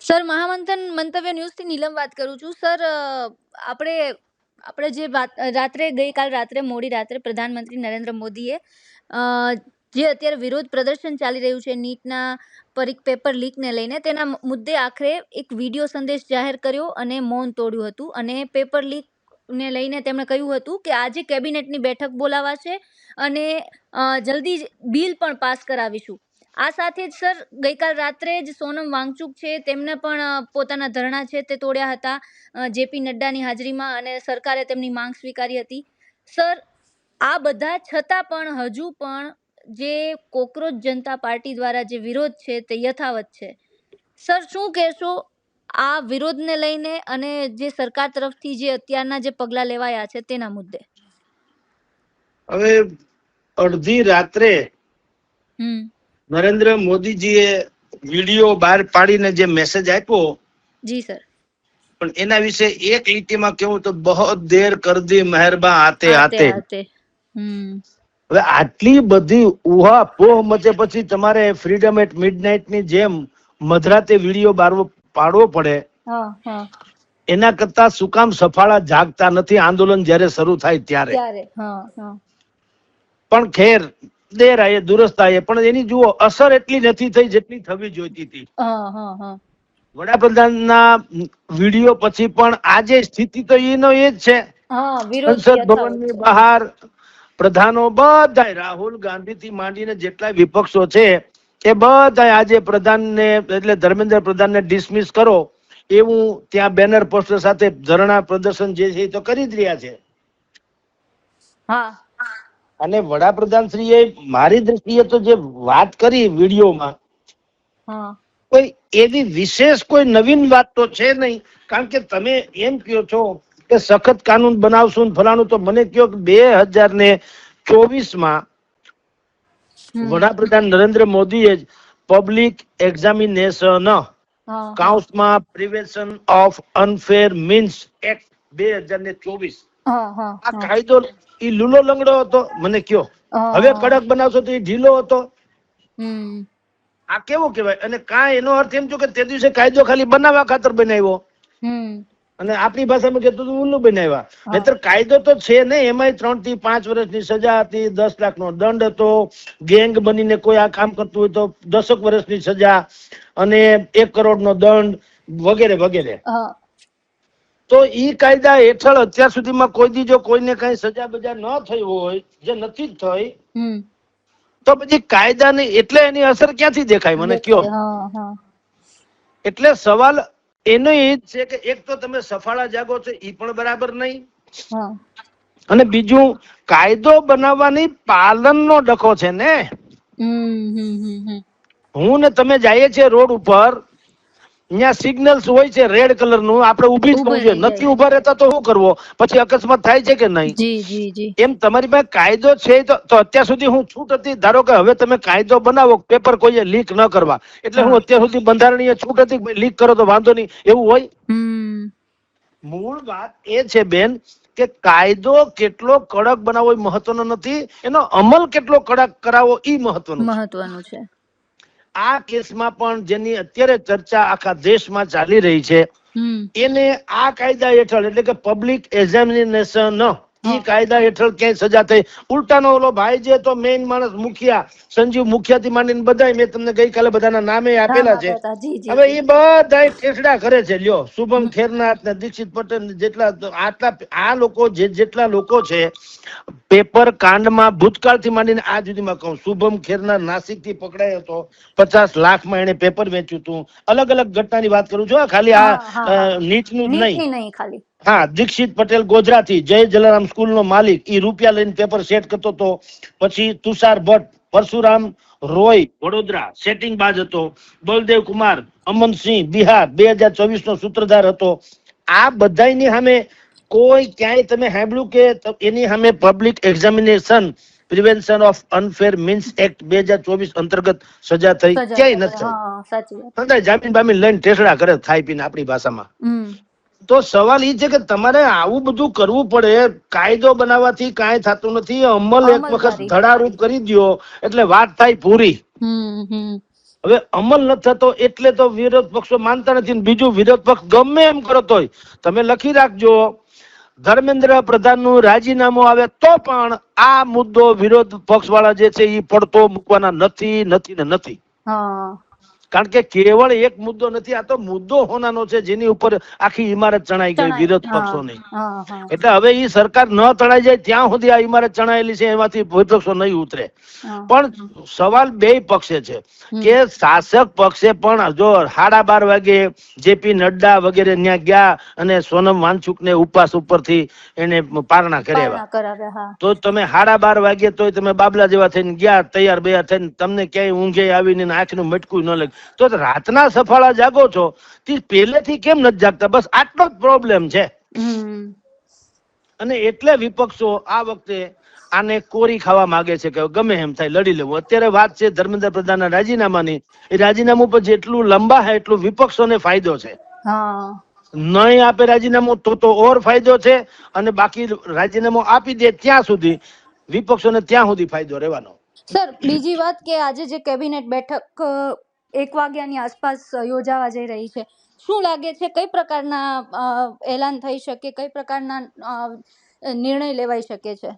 Sir, મહામંથન મંતવ્ય ન્યૂઝથી નીલમ વાત કરું છું. સર, આપણે આપણે જે ગઈકાલ રાત્રે મોડી રાત્રે પ્રધાનમંત્રી નરેન્દ્ર મોદીએ જે અત્યારે વિરોધ પ્રદર્શન ચાલી રહ્યું છે નીટના પેપર લીકને લઈને, તેના મુદ્દે આખરે એક વિડીયો સંદેશ જાહેર કર્યો અને મૌન તોડ્યું હતું. અને પેપર લીકને લઈને તેમણે કહ્યું હતું કે આજે કેબિનેટની બેઠક બોલાવાશે અને જલ્દી જ બિલ પણ પાસ કરાવીશું. આ સાથે જ સર, ગઈકાલ રાત્રે જ સોનમ વાંગચુક છે તેમને પણ પોતાના ધરણા છે તે તોડ્યા હતા જેપી નડ્ડાની હાજરીમાં, અને સરકારે તેમની માંગ સ્વીકારી હતી. સર, આ બધા છતાં પણ હજુ પણ જે કોકરોચ જનતા પાર્ટી દ્વારા જે વિરોધ છે તે યથાવત છે. સર, શું કહેશો આ વિરોધને લઈને અને જે સરકાર તરફથી જે અત્યારના જે પગલા લેવાયા છે તેના મુદ્દે? હવે અડધી રાત્રે નરેન્દ્ર મોદીજીએ વિડીયો બહાર પાડીને જે મેસેજ આપ્યો, જી સર, પણ એના વિશે એક લીટીમાં કેવું તો બહોત દેર કર દી મહેરબા આતે આતે. હવે આટલી બધી ઉહાપોહ મચે પછી તમારે ફ્રીડમ એટ મિડનાઇટ ની જેમ મધરાતે વિડીયો પાડવો પડે, એના કરતા શું કામ સફાળા જાગતા નથી આંદોલન જ્યારે શરૂ થાય ત્યારે? પણ ખેર, દેર આયે દુરસ્ત આયે, પણ એની જુઓ અસર એટલી નથી થઈ જેટલી થવી જોઈતી હતી. વડાપ્રધાનના વિડીયો પછી પણ આજે સ્થિતિ તો એનો એ જ છે. સંસદ ભવનની બહાર પ્રધાનો બધા, રાહુલ ગાંધી થી માંડીને જેટલા વિપક્ષો છે એ બધા આજે પ્રધાનને એટલે ધર્મેન્દ્ર પ્રધાનને ડિસમિસ કરો એવું ત્યાં બેનર પોસ્ટર સાથે ધરણા પ્રદર્શન જે છે તો કરી જ રહ્યા છે. અને વડાપ્રધાન શ્રીએ મારી દ્રષ્ટિએ તો જે વાત કરી વિડીયોમાં, કોઈ એવી વિશેષ કોઈ નવીન વાત તો છે નહીં. કારણ કે તમે એમ કહો છો કે સખત કાનૂન બનાવશું ને ફલાણું, તો મને કહો કે 2024 વડાપ્રધાન નરેન્દ્ર મોદીએ પબ્લિક એક્ઝામિનેશન કાઉન્સમાં prevention of unfair means act 2024 આ કાયદો ઈ લૂલો લંગડો હતો, મને કયો. હવે કડક બનાવશો તો એ ઢીલો હતો. આ કેવો કહેવાય? અને કાંઈ એનો અર્થ એમ છો કે તે દિવસે કાયદો ખાલી બનાવવા ખાતર બનાવ્યો અને આપણી ભાષામાં કહેતું ઉલ્લુ બનાવ્યા. નહીતર કાયદો તો છે ને, એમાંય 3 થી 5 વર્ષની સજા હતી, 10 લાખનો દંડ હતો, ગેંગ બનીને કોઈ આ કામ કરતું હોય તો 10 વર્ષની સજા અને 1 કરોડનો દંડ વગેરે વગેરે. તો ઈ કાયદા હેઠળ અત્યાર સુધીમાં કોઈ દી જો કોઈને કઈ સજા બજા ન થઈ હોય, જે નથી જ થઈ, તો પછી કાયદાની એટલે એની અસર ક્યાંથી દેખાય મને કયો? એટલે સવાલ એનો એ જ છે કે એક તો તમે સફાળા જાગો છો ઈ પણ બરાબર નહીં, અને બીજું કાયદો બનાવવાની પાલનનો ડખો છે ને. હું ને તમે જઈએ છીએ રોડ ઉપર, ત્યાં સિગ્નલ્સ હોય છે રેડ કલર નું, આપણે ઉભી જ થવું જોઈએ. નથી ઉભા રહેતા તો શું કરવો? પછી અકસ્માત થાય છે કે નહીં? એમ તમારી પાસે કાયદો છે તો અત્યાર સુધી હું છૂટ હતી, ધારો કે હવે તમે કાયદો બનાવો પેપર કોઈએ લીક ન કરવા, એટલે હું અત્યાર સુધી બંધારણીય છૂટ હતી લીક કરો તો વાંધો નહીં, એવું હોય? મૂળ વાત એ છે બેન કે કાયદો કેટલો કડક બનાવવો એ મહત્વનો નથી, એનો અમલ કેટલો કડક કરાવવો એ મહત્વનું છે. આ કેસમાં પણ જેની અત્યારે ચર્ચા આખા દેશમાં ચાલી રહી છે, એને આ કાયદા હેઠળ એટલે કે પબ્લિક એક્ઝામિનેશન ઈ કાયદા હેઠળ ક્યાંય સજા થઈ? ઉલટાનો ઓલો ભાઈ જે તો મેઇન માણસ મુખિયા, સંજીવ મુખિયા થી માંડીને બધા, મેં તમને ગઈકાલે બધાના નામે આપેલા છે. હવે એ બધા ઠેસડા કરે છે. લ્યો, શુભમ ખેરનાથ ને દીક્ષિત પટેલ જેટલા આટલા આ લોકો જેટલા લોકો છે પેપર કાંડમાં ભૂતકાળથી માંડીને આજ સુધીમાં કહું, શુભમ ખેરનાર નાસિક થી પકડાયો હતો, 50 લાખમાં એને પેપર વેચ્યું હતું. અલગ અલગ ઘટનાની વાત કરું છું, ખાલી આ નીટનું જ નહીં. હા, દીક્ષિત પટેલ ગોધરાથી, જય જલારામ સ્કૂલ નો માલિક, ઈ રૂપિયા લઈને પેપર સેટ કરતો હતો. પછી તુષાર ભટ્ટ, પરશુરામ રોય વડોદરા સેટિંગ બાજ હતો. બલદેવ કુમાર અમનસિંહ બિહાર 2024 નો સૂત્રધાર હતો. આ બધાની સામે કોઈ ક્યાંય તમે સાંભળ્યું કે એની સામે public examination prevention of unfair means act 2024 અંતર્ગત સજા થઈ? ક્યાંય નથી. જામીન બામીન લઈને ઠેસડા કરે ખાઈ પીને આપણી ભાષામાં. તો સવાલ એ છે કે તમારે આવું બધું કરવું પડે. કાયદો બનાવવાથી કાંઈ થતું નથી, અમલ એક વખત ધડારૂપ કરી દો એટલે વાત થાય પૂરી. હવે અમલ નથી થતો એટલે તો વિરોધ પક્ષો માનતા નથી. બીજું, વિરોધ પક્ષ ગમે એમ કરો તોય તમે લખી રાખજો, ધર્મેન્દ્ર પ્રધાનનું રાજીનામું આવે તો પણ આ મુદ્દો વિરોધ પક્ષ વાળા જે છે એ પડતો મૂકવાના નથી નથી ને નથી. કારણ કે કેવળ એક મુદ્દો નથી, આ તો મુદ્દો હોનાનો છે જેની ઉપર આખી ઇમારત ચણાઈ ગઈ વિરોધ પક્ષોની. એટલે હવે એ સરકાર ન તણાઈ જાય ત્યાં સુધી આ ઇમારત ચણાયેલી છે એમાંથી વિપક્ષો નહીં ઉતરે. પણ સવાલ બે પક્ષે છે કે શાસક પક્ષે પણ જો 12:30 વાગે જેપી નડ્ડા વગેરે ત્યાં ગયા અને સોનમ વાંગચુક ને ઉપવાસ ઉપરથી એને પારણા કરાવ્યા, તો તમે 12:30 વાગે તોય તમે બાબલા જેવા થઈને ગયા તૈયાર બૈયાર થઈને, તમને ક્યાંય ઊંઘે આવીને આંખનું મટકું ન લાગે, તો રાતના સફાળા જાગો છો તે પહેલેથી કેમ નથી જાગતા? બસ આટલો જ પ્રોબ્લેમ છે. અને એટલે વિપક્ષો આ વખતે આને કોરી ખાવા માંગે છે કે ગમે એમ થાય લડી લેવું. અત્યારે વાત છે ધર્મેન્દ્ર પ્રધાનના રાજીનામાની. એ રાજીનામું પર જેટલું લંબા છે એટલું વિપક્ષોને ફાયદો છે. નહીં આપે રાજીનામું તો ઓર ફાયદો છે, અને બાકી રાજીનામું આપી દે ત્યાં સુધી વિપક્ષોને ત્યાં સુધી ફાયદો રહેવાનો. સર, બીજી વાત કે આજે જે કેબિનેટ બેઠક 1 વાગ્યાની આસપાસ યોજાવા જઈ રહી છે, શું લાગે છે કઈ પ્રકારના એલાન થઈ શકે, કઈ પ્રકારના નિર્ણય લેવાઈ શકે છે?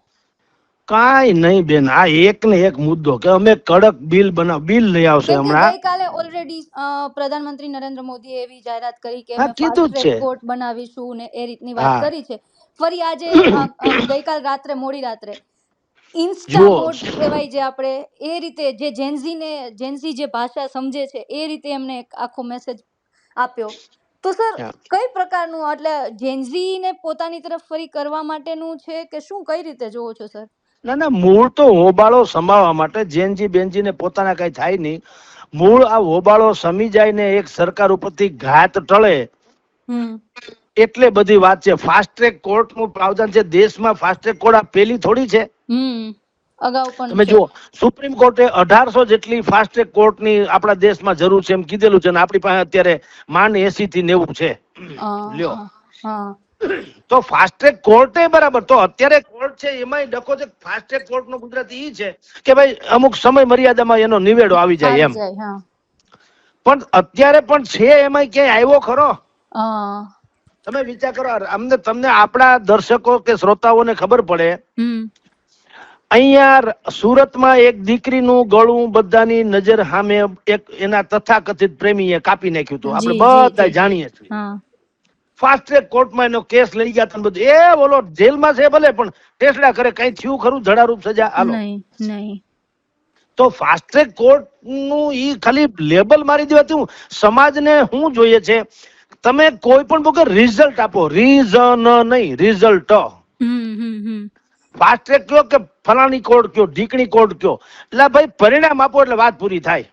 કાંઈ નહીં બેન, આ એક ને એક મુદ્દો કે અમે કડક બિલ લઈ આવશે હમણાં. ગઈકાલે ઓલરેડી પ્રધાનમંત્રી નરેન્દ્ર મોદીએ એવી જાહેરાત કરી કે કીધું જ છે કોર્ટ બનાવીશું ને એ રીતની વાત કરી છે. ફરી આજે ગઈકાલ રાત્રે મોડી રાત્રે ઇન્સ્ટા મોડ કહેવાય જે આપણે એ રીતે જે જેન્ઝી જે ભાષા સમજે છે એ રીતે એમને એક આખો મેસેજ આપ્યો. તો સર કઈ પ્રકારનું, એટલે જેન્ઝી ને પોતાની તરફ ફરી કરવા માટેનું છે કે શું, કઈ રીતે જોવો છો સર? ના, મૂળ તો હોબાળો સમાવવા માટે. જેનજી બેનજી ને પોતાના કઈ થાય નહીં, મૂળ આ હોબાળો સમી જાય ને એક સરકાર ઉપરથી ઘાત ટળે એટલે બધી વાત છે. ફાસ્ટ ટ્રેક કોર્ટ નું પ્રાવધાન છે દેશમાં. ફાસ્ટ ટ્રેક કોર્ટ આ પેલી થોડી છે. અગાઉ પણ તમે જુઓ, સુપ્રીમ કોર્ટે 1800 જેટલી ફાસ્ટ ટ્રેક કોર્ટ ની આપણા દેશમાં જરૂર છે એમ કીધેલું છે, અને આપણી પાસે અત્યારે માંડ 80 થી 90 છે. લ્યો, તો ફાસ્ટ ટ્રેક કોર્ટ બરાબર, તો અત્યારે કોર્ટ છે એમાંય ડખો છે. ફાસ્ટ ટ્રેક કોર્ટ નો ગુજરાતી ઈ છે કે ભાઈ અમુક સમય મર્યાદામાં એનો નિવેડો આવી જાય એમ. પણ અત્યારે પણ છે એમાંય ક્યાંય આવ્યો ખરો? તમે વિચાર કરો, તમને આપણા દર્શકો કે શ્રોતાઓને ખબર પડે, અહીંયા સુરતમાં એક દીકરીનું ગળું બધાની નજર સામે એક એના તથાકથિત પ્રેમીએ કાપી નાખ્યું હતું, આપણે બધા જાણીએ છીએ. ફાસ્ટ ટ્રેક કોર્ટમાં એનો કેસ લઈ ગયા હતા બધું. એ બોલો જેલમાં છે ભલે, પણ ટેસડા કરે, કઈ થયું ખરું ધડારૂપ સજા? હાલો. તો ફાસ્ટ ટ્રેક કોર્ટ નું ઈ ખાલી લેબલ મારી દેવાથી સમાજને શું જોઈએ છે? તમે કોઈ પણ વગર રિઝલ્ટ આપો, રીઝન નહીં, રિઝલ્ટ. ફાસ્ટ ટ્રેક કયો કે ફલાણી કોર્ટ કયો, ઢીકણી કોર્ટ કયો, એટલે ભાઈ પરિણામ આપો એટલે વાત પૂરી થાય.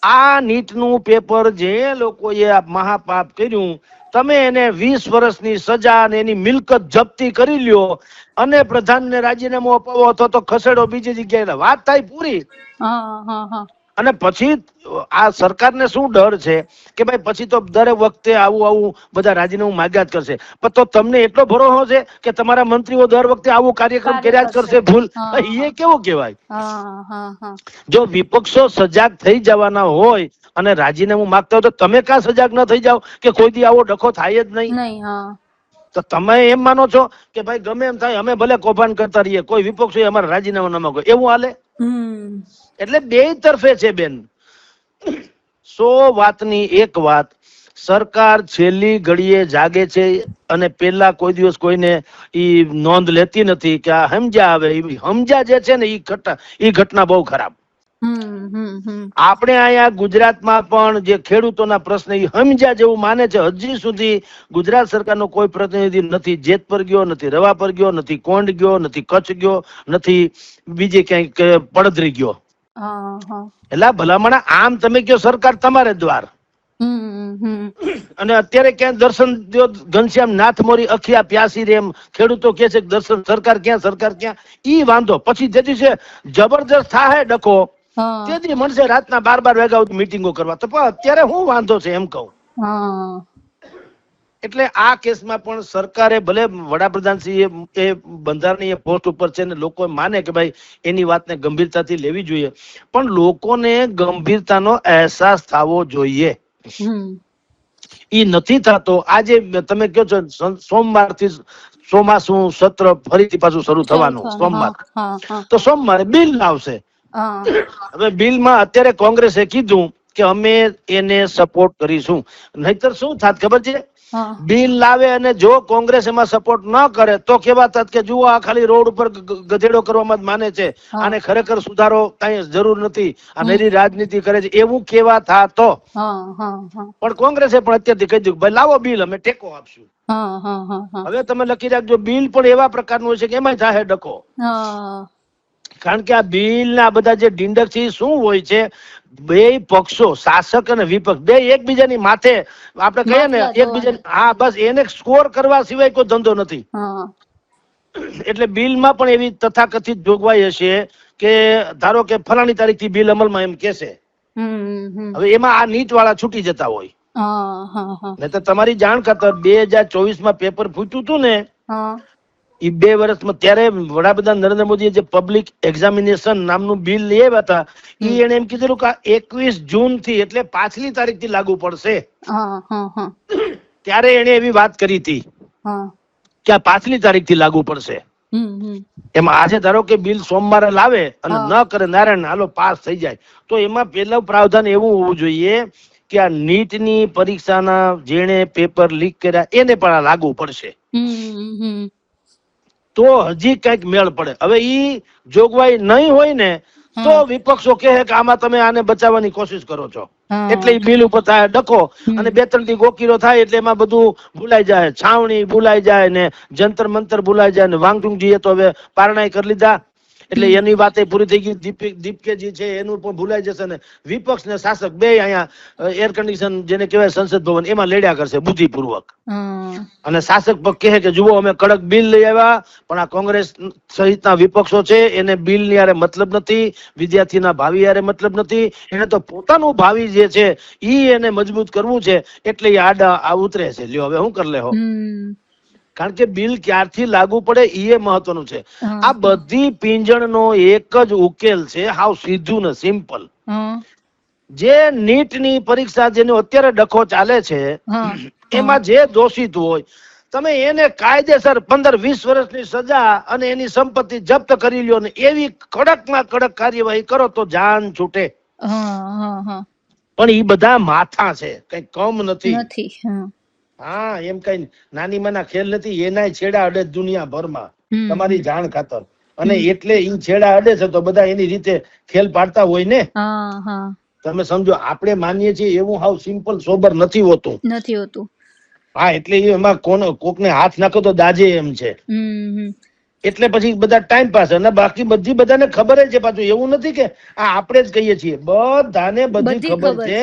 આ નીટનું પેપર જે લોકોએ મહાપાપ કર્યું, તમે એને 20 વર્ષની સજા અને એની મિલકત જપ્તી કરી લ્યો અને પ્રધાનને રાજીનામું અપાવો અથવા તો ખસેડો બીજી જગ્યાએ, વાત થાય પૂરી. અને પછી આ સરકારને શું ડર છે કે ભાઈ પછી તો દરેક વખતે આવું બધા રાજીનામું માગ્યા જ કરશે. પણ તો તમને એટલો ભરોસો છે કે તમારા મંત્રીઓ દર વખતે આવું કાર્યક્રમ કર્યા જ કરશે? ભૂલ એ કેવું કહેવાય? જો વિપક્ષો સજાગ થઈ જવાના હોય અને રાજીનામું માંગતા હોય તો તમે કાં સજાગ ન થઈ જાવ કે કોઈ દી આવો ડખો થાય જ નહીં? તો તમે એમ માનો છો કે ભાઈ ગમે એમ થાય અમે ભલે કૌભાંડ કરતા રહીએ, કોઈ વિપક્ષો અમારા રાજીનામું ન માંગે, એવું હાલે? એટલે બે તરફે છે બેન. 100 વાતની એક વાત, સરકાર છેલ્લી ઘડીએ જાગે છે અને પેલા કોઈ દિવસ કોઈને ઈ નોંધ લેતી નથી કે આ સમજ્યા આવે. સમજ્યા જે છે ને ઈ ઘટના બહુ ખરાબ. આપણે અહીંયા ગુજરાતમાં પણ જે ખેડૂતોના પ્રશ્ન એ સમજ્યા જેવું માને છે. હજી સુધી ગુજરાત સરકારનો કોઈ પ્રતિનિધિ નથી જેતપર ગયો, નથી રવાપર ગયો, નથી કોંડ ગયો, નથી કચ્છ ગયો, નથી બીજે ક્યાંક પડદરી ગયો. એટલે ભલામણ આમ તમે કયો સરકાર તમારે દ્વાર. અને અત્યારે ક્યાં દર્શન દો ઘનશ્યામ નાથ મોરી અખિયા પ્યાસી રે એમ ખેડૂતો કે છે દર્શન સરકાર ક્યાં ઈ વાંધો. પછી જેથી છે જબરજસ્ત થાય ડખો તેથી મળશે રાતના 12 વાગ્યા સુધી મીટિંગો કરવા. તો પણ અત્યારે શું વાંધો છે એમ કહું. એટલે આ કેસમાં પણ સરકારે ભલે વડાપ્રધાનશ્રી એ બંધારણીય પોસ્ટ ઉપર છે ને લોકો માને કે ભાઈ એની વાતને ગંભીરતાથી લેવી જોઈએ, પણ લોકોને ગંભીરતાનો અહેસાસ થવો જોઈએ. ઈ નથી થતો. આજે તમે કહો છો સોમવારથી ચોમાસું સત્ર ફરીથી પાછું શરૂ થવાનું સોમવાર, તો સોમવારે બિલ આવશે. હવે બિલમાં અત્યારે કોંગ્રેસે કીધું કે અમે એને સપોર્ટ કરીશું, નહીતર શું થાત ખબર છે? બિલ લાવે અને જો કોંગ્રેસ એમાં સપોર્ટ ન કરે તો કેવા થાત કે જુઓ આ ખાલી રોડ ઉપર ગધેડો કરવામાં જ માને છે, આને ખરેખર સુધારો કઈ જરૂર નથી, આ નરી રાજનીતિ કરે છે, એવું કેવા થાતો. પણ કોંગ્રેસે પણ અત્યારથી કહી દીધું ભાઈ લાવો બિલ, અમે ટેકો આપશું. હવે તમે લખી રાખજો બિલ પણ એવા પ્રકારનું હોય છે કે એમાં જાહેર ડખો. કારણ કે આ બિલ ના બધા જે ડીંડક છે શું હોય છે, બે પક્ષો શાસક અને વિપક્ષ બે એકબીજાની માથે આપણે કહીએ ને એકબીજા, હા બસ એને સ્કોર કરવા સિવાય કોઈ ધંધો નથી. એટલે બિલમાં પણ એવી તથાકથિત જોગવાઈ હશે કે ધારો કે ફલાણી તારીખ થી બિલ અમલમાં એમ કેશે. હવે એમાં આ નીચ વાળા છૂટી જતા હોય. ને તો તમારી જાણ ખાતર 2024 પેપર ફૂટ્યું હતું ને, એ 2 વર્ષમાં ત્યારે વડાપ્રધાન નરેન્દ્ર મોદીએ જે પબ્લિક એક્ઝામિનેશન નામનું બિલ લઈ આવ્યા હતા, એ એને એમ કીધેલું કે 21 જૂન થી એટલે પાછલી તારીખ થી લાગુ પડશે. ત્યારે એને એવી વાત કરી હતી કે આ પાછલી તારીખ થી લાગુ પડશે. એમાં આજે ધારો કે બિલ સોમવારે લાવે અને ન કરે નારાયણ હાલો પાસ થઈ જાય, તો એમાં પેલું પ્રાવધાન એવું હોવું જોઈએ કે આ નીટની પરીક્ષાના જેણે પેપર લીક કર્યા એને પણ આ લાગુ પડશે, તો હજી કઈક મેળ પડે. હવે ઈ જોગવાઈ નહીં હોય ને તો વિપક્ષો કહે કે આમાં તમે આને બચાવવાની કોશિશ કરો છો, એટલે ઈ બિલ ઉપર થાય ડખો અને 2-3 દી ગોકીરો થાય એટલે એમાં બધું ભૂલાઈ જાય, છાવણી ભૂલાઈ જાય ને જંતર મંતર ભૂલાઈ જાય ને વાંગટુંગજીએ તો હવે પારણાઈ કરી લીધા એટલે એની વાતે પૂરી થઈ ગઈ. દીપકેજી છે એનું પણ ભૂલાઈ જશે ને વિપક્ષ ને શાસક બે અહીંયા એર કન્ડિશન જેને કહેવાય સંસદ ભવન એમાં લડ્યા કરશે બુદ્ધિપૂર્વક. અને શાસક પક્ષ કહે કે જુઓ અમે કડક બિલ લઈ આવ્યા, પણ આ કોંગ્રેસ સહિતના વિપક્ષો છે એને બિલ ની યારે મતલબ નથી, વિદ્યાર્થીના ભાવિ યારે મતલબ નથી, એને તો પોતાનું ભાવિ જે છે ઈ એને મજબૂત કરવું છે એટલે એ આડા ઉતરે છે. લ્યો હવે શું કરી લેહો, કારણ કે બિલ ક્યારથી લાગુ પડે એ મહત્વનું છે. આ બધી પીંજણનો એક જ ઉકેલ છે, હાવ સીધું ને સિમ્પલ. જે નીટની પરીક્ષા જેનો અત્યારે ડખો ચાલે છે એમાં જે દોષિત હોય તમે એને કાયદેસર 15-20 વર્ષની સજા અને એની સંપત્તિ જપ્ત કરી લ્યો ને એવી કડકમાં કડક કાર્યવાહી કરો તો જાન છૂટે. પણ ઈ બધા માથા છે, કઈ કમ નથી. હા એમ કઈ નાની માના ખેલ નથી, એના છેડા અડે દુનિયાભરમાં તમારી જાણ ખાતર. અને એટલે ઈ છેડા અડે છે તો બધા એની રીતે ખેલ પાડતા હોય ને. તમે સમજો આપણે માનીએ છીએ એવું હાવ સિમ્પલ સોબર નથી હોતું. હા એટલે એમાં કોકને હાથ નાખો તો દાજે એમ છે. એટલે પછી બધા ટાઈમ પાસ, અને બાકી બધી બધાને ખબર છે. પાછું એવું નથી કે આ આપણે જ કહીએ છીએ, બધાને બધી ખબર છે.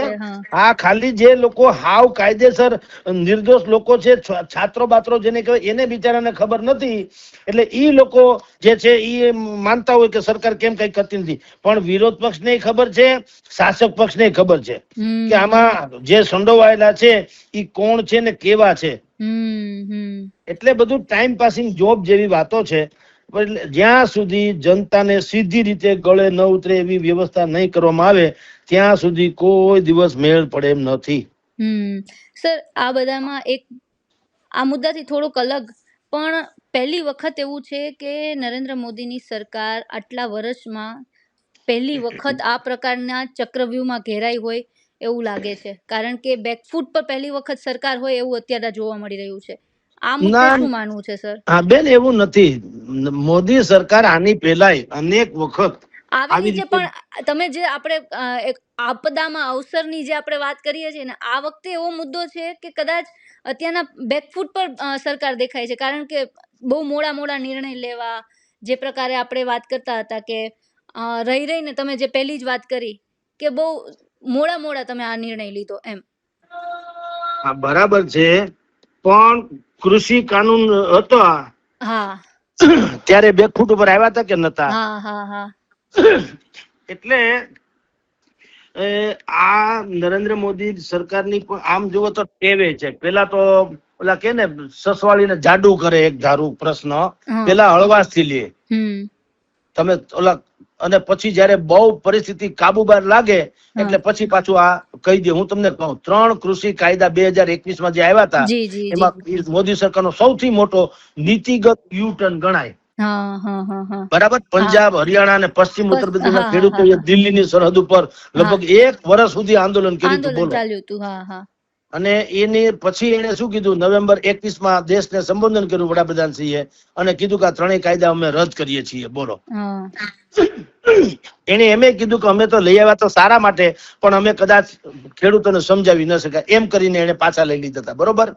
આ ખાલી જે લોકો હાવ કાયદેસર નિર્દોષ લોકો છે, છાત્રો બાત્રો જેને કહેવાય એને બિચારાને ખબર નથી. એટલે ઈ લોકો જે છે ઈ માનતા હોય કે સરકાર કેમ કઈ કરતી નથી, પણ વિરોધ પક્ષને ખબર છે, શાસક પક્ષને ખબર છે કે આમાં જે સંડોવાયેલા છે ઈ કોણ છે ને કેવા છે. એટલે બધું ટાઈમ પાસિંગ જોબ જેવી વાતો છે. જ્યાં સુધી જનતાને સીધી રીતે ગળે ન ઉતરે એવી વ્યવસ્થા નહીં કરવામાં આવે ત્યાં સુધી કોઈ દિવસ મેળ પડે એમ નથી. સર આ બધામાં એક આ મુદ્દાથી થોડુંક અલગ, પણ પહેલી વખત એવું છે કે નરેન્દ્ર મોદીની સરકાર આટલા વર્ષમાં પહેલી વખત આ પ્રકારના ચક્રવ્યૂહમાં ઘેરાઈ હોય એવું લાગે છે, કારણ કે બેકફૂટ પર પહેલી વખત સરકાર હોય એવું અત્યારે જોવા મળી રહ્યું છે. આ મુદ્દે શું માનવું છે સર? હા બેન એવું નથી, મોદી સરકાર આની પહેલાય અનેક વખત આવી છે, પણ તમે જે આપણે આપદામાં અવસરની જે આપણે વાત કરીએ છીએ ને, આ વખતે એવો મુદ્દો છે કે કદાચ અત્યારના બેકફૂટ પર સરકાર દેખાય છે, કારણ કે બહુ મોડા નિર્ણય લેવા, જે પ્રકારે આપણે વાત કરતા હતા કે રહીને તમે જે પહેલી જ વાત કરી કે બહુ મોડા તમે આ નિર્ણય લીધો એમ. હા બરાબર છે, પણ કૃષિ કાનૂન હતો ત્યારે બેકફૂટ ઉપર આવ્યા હતા કે નતા? એટલે આ નરેન્દ્ર મોદી સરકારની આમ જુઓ તો ટેવે છે. પેલા તો ઓલા કે ને સસવાળીને જાડુ કરે એક ધારું પ્રશ્ન પેલા હળવાશ થી લે તમે ઓલા, અને પછી જયારે બહુ પરિસ્થિતિ કાબુબાર લાગે એટલે પછી પાછું આ કહી દે. હું તમને કહું 3 કૃષિ કાયદા 2021 માં જે આવ્યા હતા એમાં મોદી સરકારનો સૌથી મોટો નીતિગત યુ-ટર્ન ગણાય. બરાબર. પંજાબ, હરિયાણા અને પશ્ચિમ ઉત્તર પ્રદેશના ખેડૂતોએ દિલ્હીની સરહદ ઉપર લગભગ 1 વર્ષ સુધી આંદોલન કર્યું હતું. બોલો. અને એની પછી એને શું કીધું, નવેમ્બર 21 માં દેશને સંબોધન કર્યું વડાપ્રધાનશ્રીએ અને કીધું કે આ 3 કાયદા અમે રદ કરીએ છીએ. બોલો. એને એમ કીધું કે અમે તો લઈ આવ્યા તો સારા માટે, પણ અમે કદાચ ખેડૂતોને સમજાવી ન શકાય એમ કરીને એને પાછા લઈ લીધા હતા. બરોબર.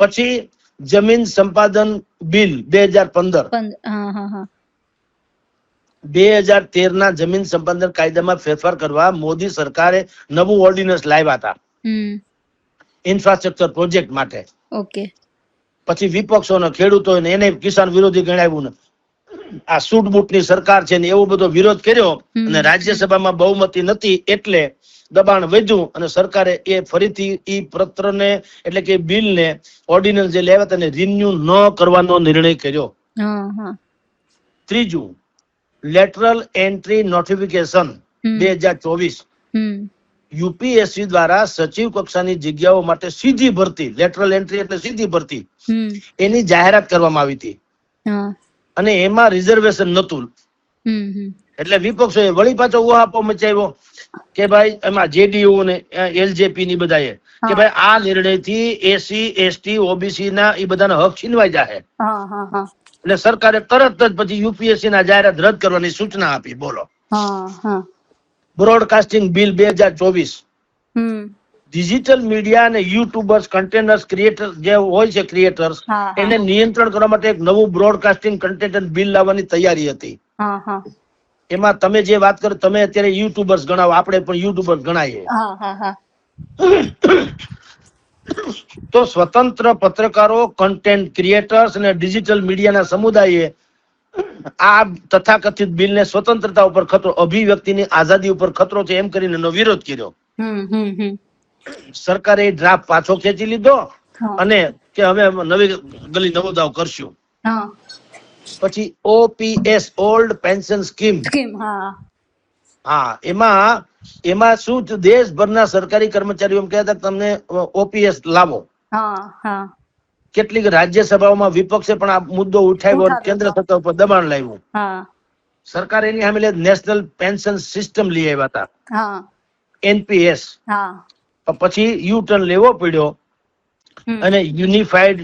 પછી જમીન સંપાદન બિલ 2015, 2013 ના જમીન સંપાદન કાયદામાં ફેરફાર કરવા મોદી સરકારે નવું ઓર્ડિનન્સ લાવ્યા હતા ઇન્ફ્રાસ્ટ્રક્ચર પ્રોજેક્ટ માટે. પછી વિપક્ષોને ખેડૂતોને એને કિસાન વિરોધી ગણાવ્યું ને આ સૂટબૂટની સરકાર છે ને એવો બધો વિરોધ કર્યો અને રાજ્યસભામાં બહુમતી નથી એટલે દબાણ વધ્યું અને સરકારે એ ફરીથી ઈ પત્રને એટલે કે બિલને ઓર્ડિનન્સ જે લેવા તેને રિન્યુ ન કરવાનો નિર્ણય કર્યો. ત્રીજું, લેટરલ એન્ટ્રી નોટિફિકેશન 2024, યુપીએસસી દ્વારા સચિવ કક્ષાની જગ્યાઓ માટે સીધી ભરતી, લેટરલ એન્ટ્રી એટલે સીધી ભરતી, એની જાહેરાત કરવામાં આવી હતી અને એમાં રિઝર્વેશન નતું. એટલે વિપક્ષોએ વળી પાછો ઉહાપો મચાવ્યો કે ભાઈ એમાં જેડીયુ ને એલજેપી ની બધાએ કે ભાઈ આ નિર્ણયથી એસસી એસટી ઓબીસી ના એ બધાના હક છીનવાઈ જાય. એટલે સરકારે તરત જ પછી યુપીએસસી ના જાહેરાત રદ કરવાની સૂચના આપી. બોલો. બ્રોડકાસ્ટિંગ બિલ 2024, ડિજિટલ મીડિયા અને યુટ્યુબર્સ, કન્ટેનર્સ, ક્રિએટર જે હોય છે ક્રિએટર્સ, એને નિયંત્રણ કરવા માટે એક નવું બ્રોડકાસ્ટિંગ કન્ટેન્ટ બિલ લાવવાની તૈયારી હતી. એમાં તમે જે વાત કરો, તમે અત્યારે યુટ્યુબર્સ ગણાવો, આપણે પણ યુટ્યુબર્સ ગણાઈએ. તો સ્વતંત્ર પત્રકારો, કન્ટેન્ટ ક્રિએટર્સ અને ડિજિટલ મીડિયાના સમુદાયે આ તથાકથિત બિલને સ્વતંત્રતા ઉપર ખતરો, અભિવ્યક્તિની આઝાદી ઉપર ખતરો છે એમ કરીને એનો વિરોધ કર્યો. સરકારે ડ્રાફ્ટ પાછો ખેંચી લીધો અને કે હવે નવી ગલી નવો દાવ કરશું. પછી ઓપીએસ, ઓલ્ડ પેન્શન સ્કીમ, એમાં શું દેશભરના સરકારી કર્મચારીઓ એમ કહેતા તમને ઓપીએસ લાવો. કેટલીક રાજ્યસભાઓમાં વિપક્ષે પણ આ મુદ્દો ઉઠાવ્યો, કેન્દ્ર સરકાર ઉપર દબાણ લાવ્યું. સરકારે એની સામે નેશનલ પેન્શન સિસ્ટમ લઈ આવ્યા હતા, એનપીએસ. પછી યુ ટર્ન લેવો પડ્યો અને યુનિફાઈડ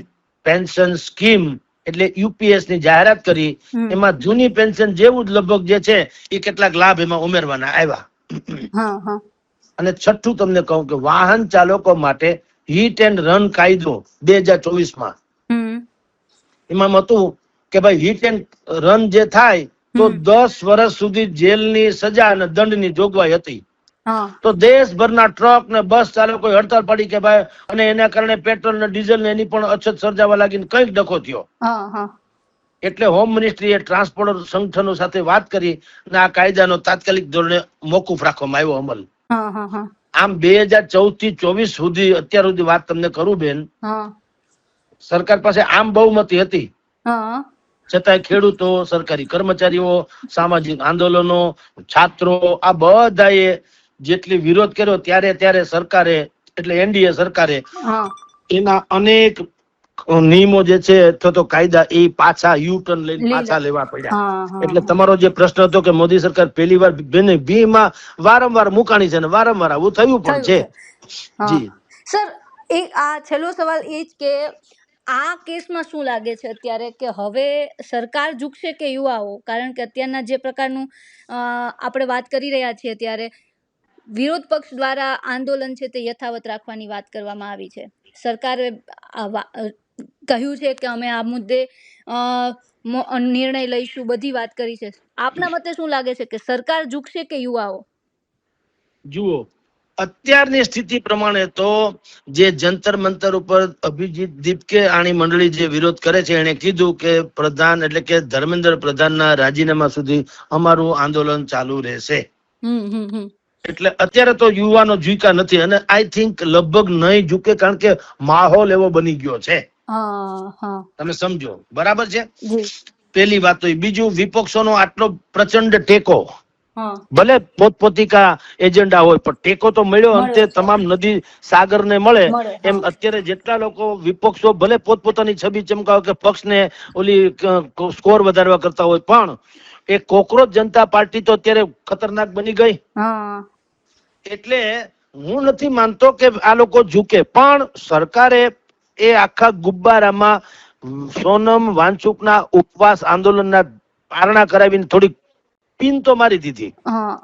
પેન્શન સ્કીમ એટલે યુપીએસ ની જાહેરાત કરી. એમાં જૂની પેન્શન જેવું જ લગભગ જે છે એ કેટલાક લાભ એમાં ઉમેરવાના આવ્યા. અને છઠ્ઠું તમને કહું કે વાહન ચાલકો માટે હિટ એન્ડ રન કાયદો 2024 માં એમાં હતું કે ભાઈ હિટ એન્ડ રન જે થાય તો 10 વર્ષ સુધી જેલની સજા અને દંડની જોગવાઈ હતી. તો દેશભરના ટ્રક ને બસ ચાલકો હડતાલ પડી કે ભાઈ, અને એના કારણે પેટ્રોલ ને ડીઝલ ને એની પણ અછત સર્જાવા લાગીને કઈક ડખો થયો. એટલે હોમ મિનિસ્ટ્રીએ ટ્રાન્સપોર્ટર સંગઠનો સાથે વાત કરી અને આ કાયદાનો તાત્કાલિક ધોરણે મોકૂફ રાખવામાં આવ્યો અમલ. આમ 2014 થી 24 સુધી અત્યાર સુધી વાત તમને કરું બેન, સરકાર પાસે આમ બહુમતી હતી છતાં ખેડૂતો, સરકારી કર્મચારીઓ, સામાજિક આંદોલનો, છાત્રો આ બધાએ જેટલી વિરોધ કર્યો ત્યારે સરકારે એટલે એનડીએ સરકારે એના અનેક નિયમો જે છે તો કાયદા એ પાછા યુ ટર્ન લઈને પાછા લેવા પડ્યા. એટલે તમારો જે પ્રશ્ન હતો કે મોદી સરકાર પહેલી વાર માં વારંવાર મુકાણી છે અને વારંવાર આવું થયું પણ છે. જી સર, એક આ છેલ્લો સવાલ એ જ કે આ કેસમાં શું લાગે છે અત્યારે કે હવે સરકાર ઝૂકશે કે યુવાઓ? કારણ કે અત્યારના જે પ્રકારનું આપણે વાત કરી રહ્યા છીએ ત્યારે વિરોધ પક્ષ દ્વારા આંદોલન છે તે યથાવત રાખવાની વાત કરવામાં આવી છે. સરકારે કહ્યું છે કે અમે આ મુદ્દે નિર્ણય લઈશું, બધી વાત કરી છે. આપના મતે શું લાગે છે કે સરકાર ઝૂકશે કે યુવાઓ? જુઓ, અત્યારની સ્થિતિ પ્રમાણે તો જે જંતર મંતર ઉપર અભિજીત દીપકે આની મંડળી જે વિરોધ કરે છે એને કીધું કે પ્રધાન એટલે કે ધર્મેન્દ્ર પ્રધાનના રાજીનામા સુધી અમારું આંદોલન ચાલુ રહેશે. એટલે અત્યારે તો યુવાનો ઝૂક્યા નથી અને આઈ થિંક લગભગ નહીં ઝૂકે કારણ કે માહોલ એવો બની ગયો છે. તમે સમજો બરાબર છે. પેલી વાત તો બીજું, વિપક્ષોનો આટલો પ્રચંડ ટેકો, ભલે પોતપોતિકા એજન્ડા હોય પણ ટેકો તો મળ્યો. અંતે તમામ નદી સાગર ને મળે એમ અત્યારે જેટલા લોકો વિપક્ષો ભલે પોતપોતાની છબી ચમકાવે કે પક્ષને ઓલી સ્કોર વધારવા કરતા હોય, પણ એ કોકરોચ જનતા પાર્ટી તો અત્યારે ખતરનાક બની ગઈ. એટલે હું નથી માનતો કે આ લોકો ઝૂકે, પણ સરકારે એ આખા ગુબ્બારામાં સોનમ વાનચુકના ઉપવાસ આંદોલનના પારણા કરાવીને થોડીક પિન તો મારી દીધી.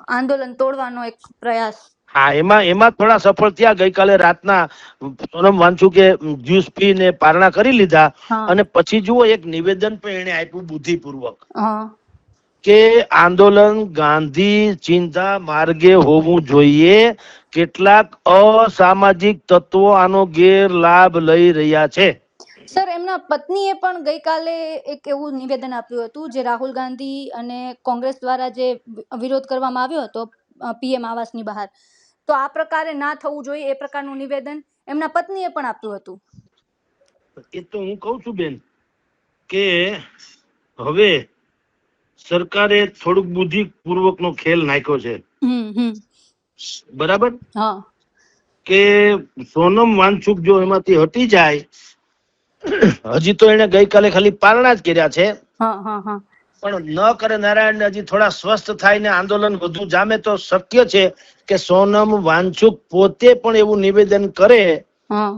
આંદોલન તોડવાનો એક પ્રયાસ. હા, એમાં થોડા સફળ થયા. ગઈકાલે રાતના સોનમ વાનચુકે જ્યુસ પીને પારણા કરી લીધા અને પછી જુઓ એક નિવેદન પણ એને આપ્યું બુદ્ધિપૂર્વક કે આંદોલન ગાંધી ચિંતા માર્ગે હોવું જોઈએ. કેટલાક અસામાજિક તત્વો આનો ગેરલાભ લઈ રહ્યા છે. સર, એમના પત્નીએ પણ ગઈકાલે એક એવું નિવેદન આપ્યું હતું જે રાહુલ ગાંધી અને કોંગ્રેસ દ્વારા જે વિરોધ કરવામાં આવ્યો હતો પીએમ આવાસની બહાર, તો આ પ્રકારે ના થવું જોઈએ એ પ્રકારનું નિવેદન એમના પત્નીએ પણ આપ્યું હતું. એ તો હું કઉ છું બેન કે હવે સરકારે થોડુંક બુદ્ધિપૂર્વક નો ખેલ નાખ્યો છે. બરાબર કે સોનમ વાનચુક જો એમાંથી હટી જાય, હજી તો એને ગઈકાલે ખાલી પારણા જ કર્યા છે, પણ ન કરે નારાયણ હજી થોડા સ્વસ્થ થાય ને આંદોલન વધુ જામે તો શક્ય છે કે સોનમ વાનચુક પોતે પણ એવું નિવેદન કરે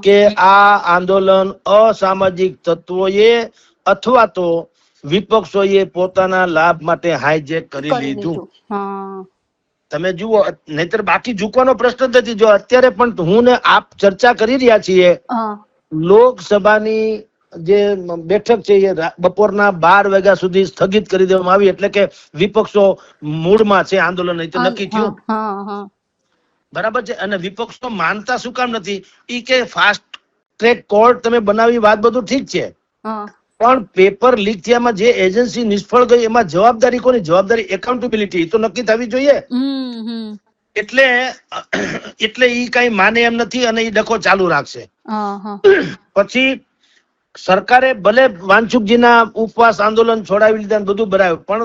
કે આ આંદોલન અસામાજિક તત્વોએ અથવા તો વિપક્ષોએ પોતાના લાભ માટે હાઈજેક કરી લીધું. તમે જુઓ, નહીતર બાકી ઝૂકવાનો પ્રશ્ન નથી. જો અત્યારે પણ હું ને આપ ચર્ચા કરી રહ્યા છીએ, લોકસભાની જે બેઠક છે એ બપોરના 12 વાગ્યા સુધી સ્થગિત કરી દેવામાં આવી, એટલે કે વિપક્ષો મૂળમાં છે આંદોલન નક્કી થયું. બરાબર છે. અને વિપક્ષો માનતા શું કામ નથી? ઈ કે ફાસ્ટ ટ્રેક કોર્ટ તમે બનાવી, વાત બધું ઠીક છે, પણ પેપર લીક થયામાં જે એજન્સી નિષ્ફળ ગઈ એમાં જવાબદારી કોની? જવાબદારી એકાઉન્ટેબિલિટી તો નક્કી થવી જોઈએ. એટલે ઈ કઈ માને એમ નથી અને ઈ ડખો ચાલુ રાખશે. પછી સરકારે ભલે વાનચુકજીના ઉપવાસ આંદોલન છોડાવી લીધા બધું બરાબર, પણ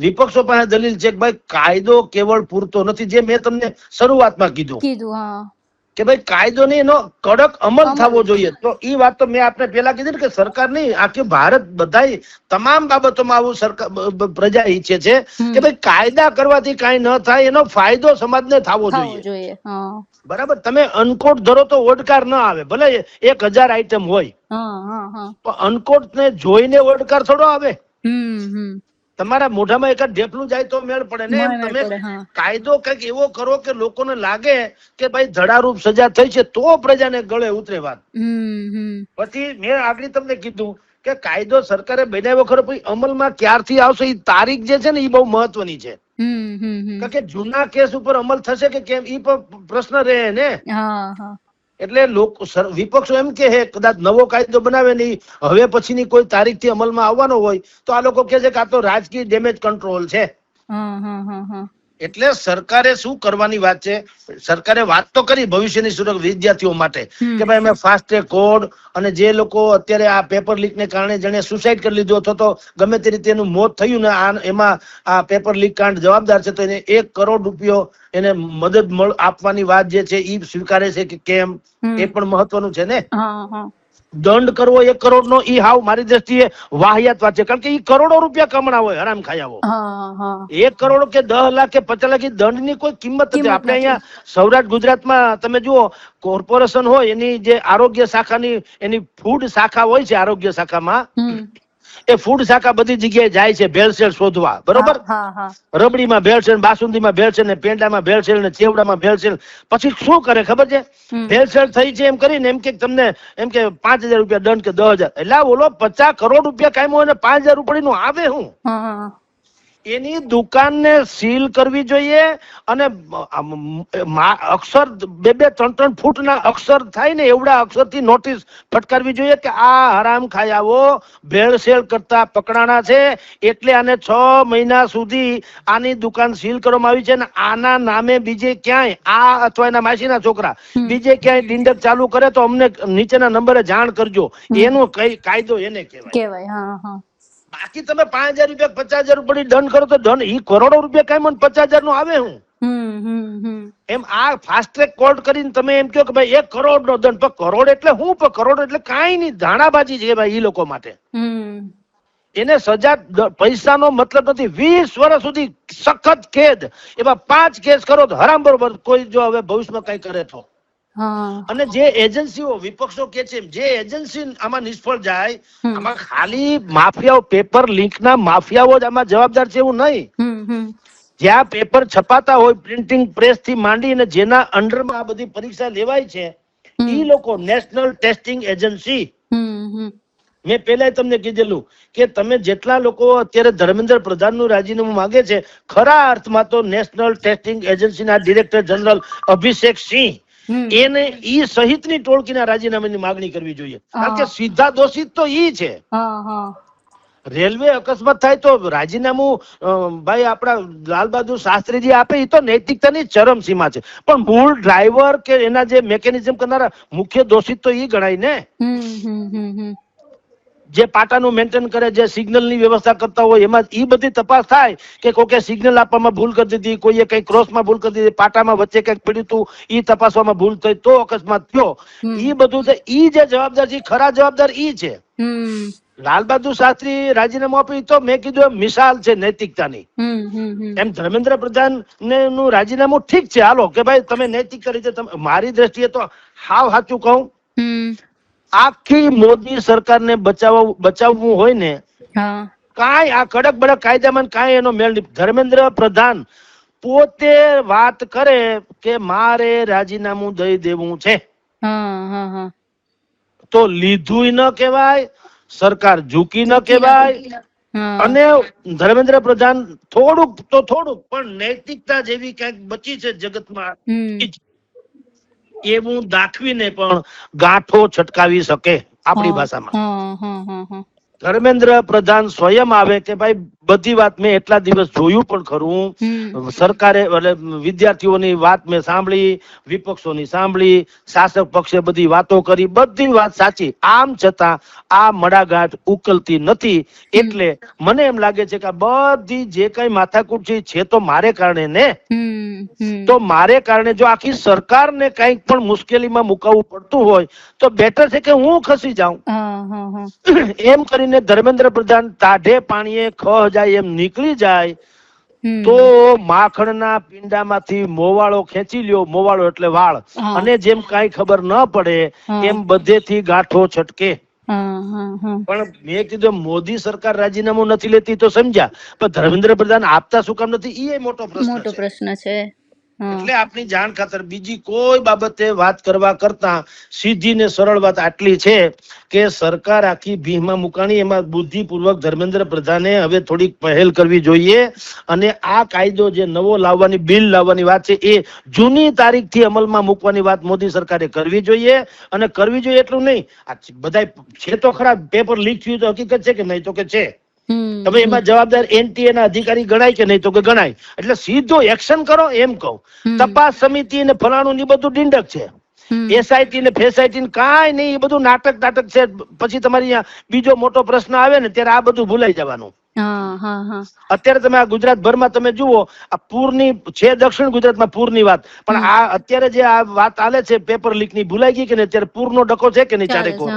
વિપક્ષો પાસે દલીલ છે કે ભાઈ કાયદો કેવળ પૂરતો નથી. જે મેં તમને શરૂઆતમાં કીધું કે ભાઈ કાયદો ને એનો કડક અમલ થવો જોઈએ. તો ઈ વાત તો મેં આપને પેલા કીધી કે સરકાર નહીં, આખી ભારત બધા તમામ બાબતોમાં આવું સરકાર પ્રજા ઈચ્છે છે કે ભાઈ કાયદા કરવાથી કઈ ન થાય, એનો ફાયદો સમાજને થવો જોઈએ. બરાબર. તમે અનકોટ ધરો તો ઓડકાર ન આવે, ભલે 1000 આઈટમ હોય, પણ અનકોટ ને જોઈને ઓડકાર થોડો આવે. તમારા મોઢામાં એક ઢેફલું જાય તો મેળ પડે ને. તમે કાયદો કઈક એવો કરો કે લોકોને લાગે કે ભાઈ ધડારૂપ સજા થઈ છે તો પ્રજાને ગળે ઉતરે વાત. પછી મેં આગળ તમને કીધું કે કાયદો સરકારે બનાવ્યો ખરો, પછી અમલમાં ક્યારથી આવશે એ તારીખ જે છે ને એ બહુ મહત્વની છે. કારણ કે જૂના કેસ ઉપર અમલ થશે કે કેમ એ પણ પ્રશ્ન રહે ને. એટલે લોકો વિપક્ષો એમ કે કદાચ નવો કાયદો બનાવે નહીં, હવે પછીની કોઈ તારીખથી અમલમાં આવવાનો હોય તો આ લોકો કે છે કે આ તો રાજકીય ડેમેજ કંટ્રોલ છે. એટલે સરકારે શું કરવાની વાત છે? સરકારે વાત તો કરી ભવિષ્યની સુરક્ષા વિદ્યાર્થીઓ માટે કે ભાઈ અમે ફાસ્ટ ટ્રેક કોડ, અને જે લોકો અત્યારે આ પેપર લીક ને કારણે જેને સુસાઇડ કરી લીધો અથવા તો ગમે તે રીતે એનું મોત થયું ને એમાં આ પેપર લીક કાંડ જવાબદાર છે, તો એને 1 કરોડ રૂપિયો એને મદદ આપવાની વાત જે છે એ સ્વીકારે છે કે કેમ, એ પણ મહત્વનું છે ને. દંડ કરવો 1 કરોડ નો ઈ હાવ મારી દ્રષ્ટિએ વાહિયાત વાત છે, કારણ કે ઈ કરોડો રૂપિયા કમણા હોય હરામ ખાયાવો. 1 કરોડ કે 10 લાખ કે 50 લાખ દંડ ની કોઈ કિંમત નથી. આપણે અહીંયા સૌરાષ્ટ્ર ગુજરાતમાં તમે જુઓ, કોર્પોરેશન હોય એની જે આરોગ્ય શાખાની એની ફૂડ શાખા હોય છે, આરોગ્ય શાખામાં એ ફૂડ શાખા બધી જગ્યાએ જાય છે ભેળસેળ શોધવા. બરોબર. રબડીમાં ભેળસેળ, બાસુંદીમાં ભેળસેળ ને પેંડામાં ભેળસેળ ને ચેવડામાં ભેળસેળ. પછી શું કરે ખબર છે? ભેળસેળ થઈ છે એમ કરીને એમ કે તમને એમ કે 5000 રૂપિયા દંડ કે 10,000. એટલે ઓલો 50 કરોડ રૂપિયા કાયમો અને 5000 રૂપિયા નું આવે હું એની દુકાનને સીલ કરવી જોઈએ અને અક્ષર 2-3 ફૂટના અક્ષર થાય ને એવડા અક્ષરથી નોટિસ ફટકારવી જોઈએ કે આ હરામ ખાયાઓ ભેળસેળ કરતા પકડાણા છે, એટલે આને 6 મહિના સુધી આની દુકાન સીલ કરવામાં આવી છે અને આના નામે બીજે ક્યાંય આ અથવા એના માસીના છોકરા બીજે ક્યાંય ડિંડક ચાલુ કરે તો અમને નીચેના નંબરે જાણ કરજો. એનો કઈ કાયદો એને કહેવાય. બાકી તમે 5,000 રૂપિયા 50,000 રૂપિયા દંડ કરો તો દંડ ઈ કરોડો રૂપિયા કઈ મને 50,000 નો આવે હું એમ આ ફાસ્ટ ટ્રેક કોર્ટ કરીને તમે એમ કહો કે ભાઈ 1 કરોડ નો દંડ. પણ કરોડ એટલે શું? પણ કરોડ એટલે કાંઈ નહીં, ધાણાબાજી છે ભાઈ ઈ લોકો માટે. એને સજા પૈસાનો મતલબ નથી. 20 વર્ષ સુધી સખત કેદ. એવા 5 કેસ કરો તો હરામ બરોબર. કોઈ જો હવે ભવિષ્યમાં કઈ કરે તો અને જે એજન્સીઓ વિપક્ષો કે છે જે એજન્સી આમાં નિષ્ફળ જાય, આમાં ખાલી માફિયાઓ પેપર લીક ના માફિયાઓ જ આમાં જવાબદાર છે એવું નહીં. જ્યાં પેપર છપાતા હોય પ્રિન્ટિંગ પ્રેસ થી માંડીને જેના અંડરમાં આ બધી પરીક્ષા લેવાય છે ઈ લોકો નેશનલ ટેસ્ટિંગ એજન્સી. મેં પહેલા તમને કીધેલું કે તમે જેટલા લોકો અત્યારે ધર્મેન્દ્ર પ્રધાનનું રાજીનામું માંગે છે, ખરા અર્થમાં તો નેશનલ ટેસ્ટિંગ એજન્સીના ડિરેક્ટર જનરલ અભિષેક સિંહ એને ઈ સહિતની ટોળકીના રાજીનામાની માંગણી કરવી જોઈએ. કારણ કે સીધા દોષિત તો ઈ છે. રેલવે અકસ્માત થાય તો રાજીનામું ભાઈ આપણા લાલબહાદુર શાસ્ત્રીજી આપે એ તો નૈતિકતાની ચરમ સીમા છે. પણ મૂળ ડ્રાઈવર કે એના જે મેકેનિઝમ કરનારા મુખ્ય દોષિત તો ઈ ગણાય ને. જે પાટાનું મેન્ટેન કરે, જે સિગ્નલની વ્યવસ્થા કરતા હોય, એમાં ઈ બધી તપાસ થાય કે કોકે સિગ્નલ આપવામાં ભૂલ કરી દીધી, કોઈએ કઈ ક્રોસમાં ભૂલ કરી દીધી, પાટામાં વચ્ચે કઈક પડ્યું હતું, ઈ તપાસવામાં ભૂલ થઈ તો અકસ્માત થયો. ઈ બધું છે. ઈ જે જવાબદાર છે, ખરા જવાબદાર ઈ છે. લાલબહાદુર શાસ્ત્રી રાજીનામું આપ્યું તો મેં કીધું એમ મિસાલ છે નૈતિકતાની. એમ ધર્મેન્દ્ર પ્રધાન નું રાજીનામું ઠીક છે, હાલો કે ભાઈ તમે નૈતિકતા રીતે, મારી દ્રષ્ટિએ તો હાવ સાચું કહું, આખી મોદી સરકારને બચાવવું હોય ને કાંઈ આ કડક બડક કાયદામાં કાંઈ એનો મેળ નહીં. ધર્મેન્દ્ર પ્રધાન પોતે વાત કરે કે મારે રાજીનામું દઈ દેવું છે તો લીધું ન કહેવાય, સરકાર ઝૂકી ન કહેવાય. અને ધર્મેન્દ્ર પ્રધાન થોડુંક તો થોડુંક પણ નૈતિકતા જેવી કઈક બચી છે જગતમાં એવું દાખવીને પણ ગાંઠો છટકાવી શકે આપણી ભાષામાં. ધર્મેન્દ્ર પ્રધાન સ્વયં આવે કે ભાઈ બધી વાત મેં એટલા દિવસ જોયું પણ ખરું, સરકારે વિદ્યાર્થીઓની વાત મેં સાંભળી, વિપક્ષોની સાંભળી, શાસક પક્ષે બધી વાતો કરી, બધી વાત સાચી, આમ છતાં આ મડાગાંઠ ઉકલતી નથી. એટલે મને એમ લાગે છે કે બધી જે કઈ માથાકૂટ છે તો મારે કારણે ને, તો મારે કારણે જો આખી સરકારને કઈક પણ મુશ્કેલીમાં મુકાવવું પડતું હોય તો બેટર છે કે હું ખસી જાઉં. એમ કરીને ધર્મેન્દ્ર પ્રધાન તાઢે પાણીએ ખહ જાય એમ નીકળી જાય તો માખણના પિંડામાંથી મોવાળો ખેંચી લ્યો, મોવાળો એટલે વાળ, અને જેમ કઈ ખબર ન પડે એમ બધેથી ગાંઠો છટકે. પણ મેં કીધું મોદી સરકાર રાજીનામું નથી લેતી તો સમજ્યા, પણ ધર્મેન્દ્ર પ્રધાન આપતા શું કામ નથી એ મોટો પ્રશ્ન છે. એટલે આપની જાણ ખાતર બીજી કોઈ બાબતે વાત કરવા કરતા સીધી ને સરળ વાત આટલી છે કે સરકાર આખી ભીહમાં મુકાણી, એમાં બુદ્ધિપૂર્વક ધર્મેન્દ્ર પ્રધાને હવે થોડીક પહેલ કરવી જોઈએ અને આ કાયદો જે નવો લાવવાની બિલ લાવવાની વાત છે એ જૂની તારીખથી અમલમાં મૂકવાની વાત મોદી સરકારે કરવી જોઈએ. અને કરવી જોઈએ એટલું નહીં, આ બધા છે તો ખરા, પેપર લીક થયું તો હકીકત છે કે નહીં તો કે છે, તમે એમાં જવાબદાર એનટીએ ના અધિકારી ગણાય કે નહીં તો કે ગણાય. એટલે સીધો એક્શન કરો એમ કહું. તપાસ સમિતિ ને ફલાણું ની બધું ડિંડક છે, એસઆઈટી ને ફેસઆઈટી ને કાંઈ નહીં, એ બધું નાટક છે. પછી તમારી બીજો મોટો પ્રશ્ન આવે ને ત્યારે આ બધું ભૂલાઈ જવાનું. અત્યારે તમે આ ગુજરાત ભરમાં તમે જુઓ, આ પૂરની છે, દક્ષિણ ગુજરાતમાં પૂરની વાત, પણ આ અત્યારે જે આ વાત આલે છે પેપર લીક ની, ભૂલાઈ ગઈ કે નહીં? અત્યારે પૂરનો ડકો છે કે નહીં? ચારે કોર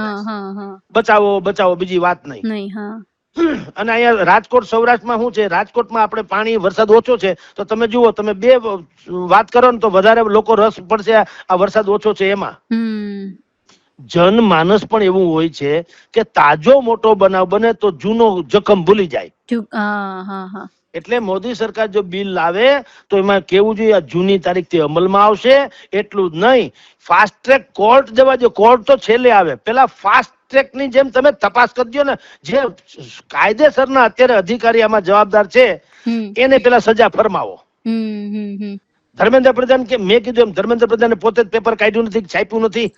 બચાવો બચાવો, બીજી વાત નહીં. અને અહીંયા રાજકોટ સૌરાષ્ટ્રમાં શું છે, રાજકોટમાં આપણે પાણી વરસાદ ઓછો છે તો તમે જુઓ, તમે બે વાત કરો ને તો વધારે લોકો રસ પડશે આ વરસાદ ઓછો છે એમાં. જનમાનસ પણ એવું હોય છે કે તાજો મોટો બનાવ બને તો જૂનો જખમ ભૂલી જાય. એટલે મોદી સરકાર જો બિલ લાવે તો એમાં કેવું જોઈએ જૂની તારીખથી અમલમાં આવશે, એટલું જ નહીં ફાસ્ટ ટ્રેક કોર્ટ જવા દો, કોર્ટ તો છેલ્લે આવે, પેલા ફાસ્ટ ટ્રેક ની જેમ તમે તપાસ કરી દો ને, જે કાયદેસરના અત્યારે અધિકારી આમાં જવાબદાર છે એને પેલા સજા ફરમાવો. ધર્મેન્દ્ર પ્રધાન કે મેં કીધું એમ ધર્મેન્દ્ર પ્રધાને પોતે જ પેપર કાઢ્યું નથી, છાપ્યું નથી,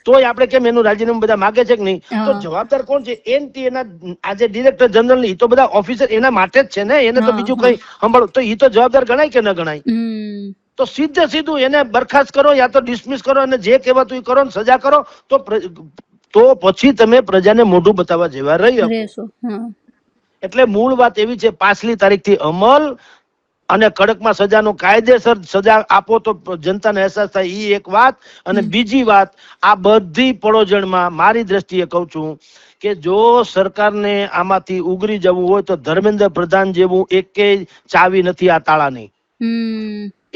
તોય આપણે કેમ એનું રાજીનામું બધા માગે છે કે નહીં? તો જવાબદાર કોણ છે? એના આજે ડિરેક્ટર જનરલ ની તો બધા ઓફિસર એના માટે જ છે ને, એને તો બીજું કઈ સંભાળવું, તો એ તો જવાબદાર ગણાય કે ન ગણાય? તો સીધે સીધું એને બરખાસ્ત કરો યા તો ડિસમિસ કરો, અને જે કહેવાતું એ કરો, સજા કરો, તો પછી તમે પ્રજાને મોઢું બતાવવા જેવા રહી શકો. એટલે મૂળ વાત એવી છે, પાછલી તારીખથી અમલ અને કડકમાં સજાનો કાયદેસર સજા આપો તો જનતાને અહેસાસ થાય, એ એક વાત. અને બીજી વાત, આ બધી પડોજણમાં મારી દ્રષ્ટિએ કહું છું કે જો સરકારને આમાંથી ઉગરી જવું હોય તો ધર્મેન્દ્ર પ્રધાન જેવું એકેય ચાવી નથી આ તાળાની.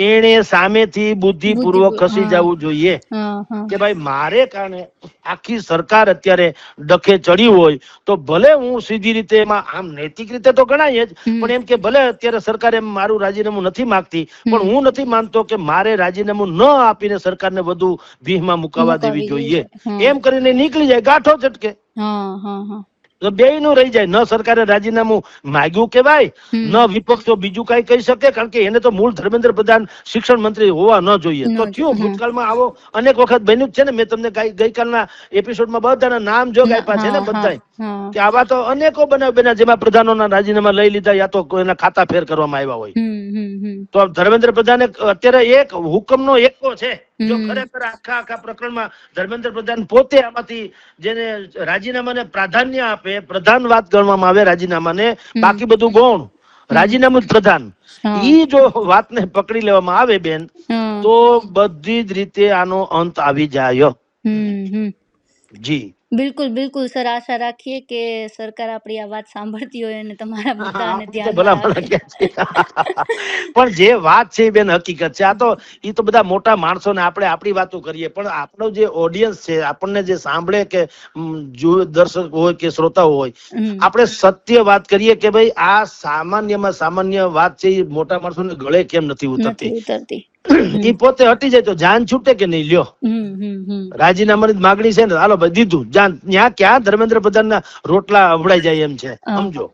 એને સામેથી બુદ્ધિપૂર્વક ખસી જવું જોઈએ કે ભાઈ મારે કારણે આખી સરકાર અત્યારે ડખે ચડી હોય તો ભલે હું સીધી રીતે એમાં આમ નૈતિક રીતે તો ગણાય જ, પણ એમ કે ભલે અત્યારે સરકાર એમ મારું રાજીનામું નથી માંગતી, પણ હું નથી માનતો કે મારે રાજીનામું ન આપીને સરકારને વધુ ભીહમાં મુકાવા દેવી જોઈએ. એમ કરીને નીકળી જાય, ગાંઠો ઝટકે બે નું રહી જાય. ન સરકારે રાજીનામું માંગ્યું કેવાય, ન વિપક્ષો બીજું કઈ કહી શકે, કારણ કે એને તો મૂળ ધર્મેન્દ્ર પ્રધાન શિક્ષણ મંત્રી હોવા ન જોઈએ. તો થયું ભૂતકાળમાં આવો અનેક વખત બન્યું જ છે ને. મેં તમને ગઈકાલના એપિસોડમાં બધાના નામ જોગ આપ્યા છે ને બધા, કે આવા તો અનેકો બનાવ બન્યા જેમાં પ્રધાનોના રાજીનામા લઈ લીધા યા તો એના ખાતા ફેર કરવામાં આવ્યા હોય. તો ધર્મેન્દ્ર પ્રધાને અત્યારે એક હુકમનો એકો છે. જો ખરેખર આખા પ્રકરણમાં ધર્મેન્દ્ર પ્રધાન પોતે આમાંથી જેને રાજીનામાને પ્રાધાન્ય આપે, પ્રધાન વાત ગણવામાં આવે રાજીનામાને, બાકી બધું ગૌણ, રાજીનામું જ પ્રધાન, ઈ જો વાતને પકડી લેવામાં આવે બેન, તો બધી જ રીતે આનો અંત આવી જાય. જી બિલકુલ બિલકુલ સર, આશા રાખીએ કે સરકાર આપણી આ વાત સાંભળતી હોય અને તમારા મુદ્દાને ધ્યાનમાં રાખે. પણ જે વાત છે બેન હકીકત છે. આ તો ઈ તો બધા મોટા માણસો ને આપણે આપણી વાતો કરીએ, પણ આપણો જે ઓડિયન્સ છે, આપણને જે સાંભળે કે દર્શક હોય કે શ્રોતાઓ હોય, આપણે સત્ય વાત કરીએ કે ભાઈ આ સામાન્યમાં સામાન્ય વાત છે, એ મોટા માણસોને ગળે કેમ નથી ઉતરતી. ઈ પોતે હટી જાય તો જાન છૂટે કે નહીં? લ્યો, રાજીનામાની માગણી છે ને, હાલો ભાઈ દીધું, જાન ક્યાં ધર્મેન્દ્ર પ્રધાન ના રોટલા અભડાઈ જાય એમ છે, સમજો.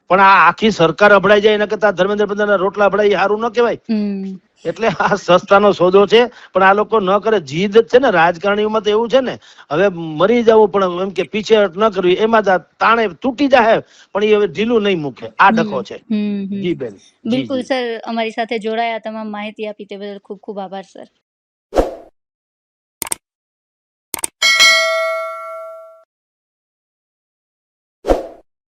પણ આ આખી સરકાર અભડાઈ જાય એના કરતા ધર્મેન્દ્ર પ્રધાન ના રોટલા અભડાય સારું ન કહેવાય. એટલે આ સસ્તાનો સોદો છે, પણ આ લોકો ન કરે. જીદ છે ને રાજકારણીઓમાં તો એવું છે ને, હવે મરી જવું પણ એમ કે પીછે ન કરવી, એમાં તાણે તૂટી જાય, પણ એ હવે ઢીલું નહીં મૂકે. આ ડખો છે. જી બેન. બિલકુલ સર, અમારી સાથે જોડાયા, તમામ માહિતી આપી તે બદલ ખૂબ ખૂબ આભાર સર.